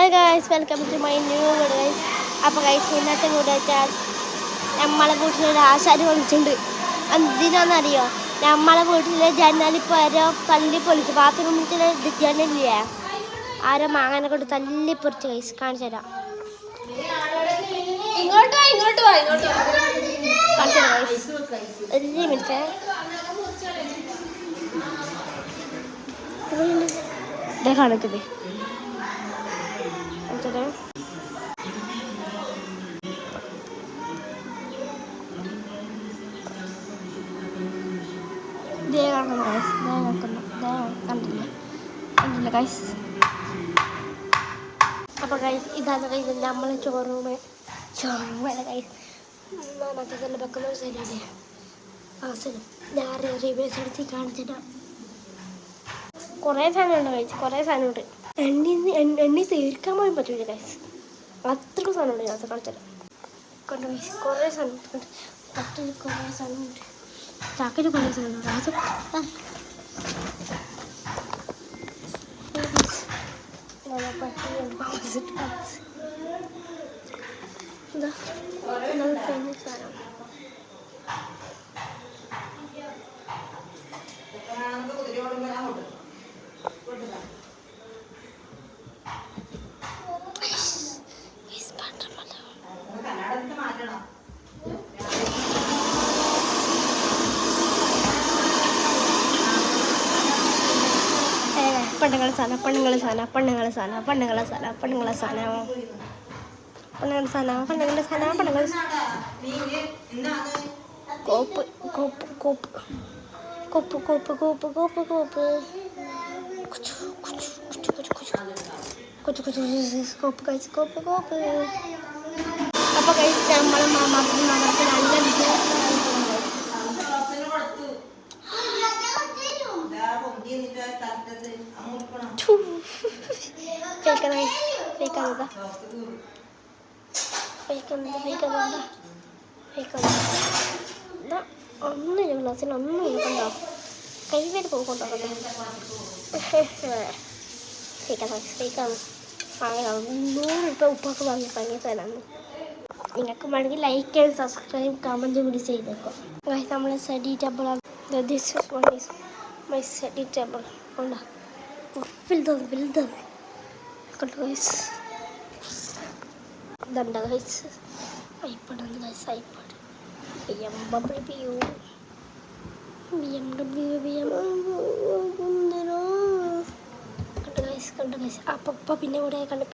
Hi guys, welcome to my new video guys. അപ്പോൾ guys, ഇന്നത്തെ video വെച്ചാൽ നമ്മളെ വീട്ടിലൊരു ആശാരി വന്നിട്ടുണ്ട്. എന്തിനാണെന്നറിയോ? നമ്മളെ വീട്ടിലെ ജനലിപ്പോൾ ആരോ തല്ലി പൊളിച്ചു. ബാത്റൂമിലെ ജനലില്ലേ, ആരോ മാങ്ങനെ കൊണ്ട് തല്ലി പൊളിച്ച് ഗൈസ്. കാണിച്ചു തരാം. കാണിച്ചു തരാം ഗൈസ്, ഒരു മിനിറ്റ്. ഇതേ കാണിക്കുന്നത് കണ്ടില്ല ഗൈസ്. അപ്പോൾ ഗൈസ്, ഇതാണ് ഗൈസ് നമ്മളെ ചോറൂമല്ല ഗൈസ്. മറ്റേ തന്നെ വെക്കുന്ന ഒരു സ്ഥലമില്ലേ, ആ സ്ഥലം ഞാൻ റിവേഴ്സ് എടുത്ത് കാണിച്ചിട്ടാണ്. കുറേ സാധനമുണ്ട് ഗൈസ്, കുറേ സാധനമുണ്ട്. എണ്ണി തീർക്കാൻ പോലും പറ്റില്ല ഗൈസ്, അത്രയ്ക്ക് സാധനമുണ്ട്. ഞാൻ കാണിച്ചത് കൊണ്ട് ഗൈസ്, കുറേ സാധനം തട്ടിൽ കുറേ സാധനമുണ്ട്, ചാക്കിൽ കുറേ സാധനമുണ്ട്. ഫേമസ് സാധനം പെണ്ണുങ്ങളെ സാധനം കോപ്പ് അപ്പോൾ കഴിച്ച് നമ്മളെ മാമാക്ക് നല്ല ഒന്നുമില്ല ഗ്ലാസ്സിൽ, ഒന്നുമില്ല. കണ്ടോ, കൈ വരെ പോകൊണ്ടോ. ഫേക്കാണ്. 100 രൂപ ഉപ്പൊക്കെ വാങ്ങി തരാണ്. നിങ്ങൾക്ക് വേണമെങ്കിൽ ലൈക്ക് ചെയ്ത് സബ്സ്ക്രൈബ് കമൻറ്റ് കൂടി ചെയ്തേക്കാം. നമ്മളെ സ്റ്റഡി ടേബിളാണ്. This is one is my study table. ഉണ്ടോ, വലുതാണ് കണ്ടോ ഗൈസ്. ഇതുണ്ട് ഗൈസ്, ഐപ്പാഡാണ് ഗൈസ്. ഐപ്പാഡ് BMW കണ്ടോ ഗൈസ്. അപ്പം പിന്നെ ഇവിടെ കണ്ടു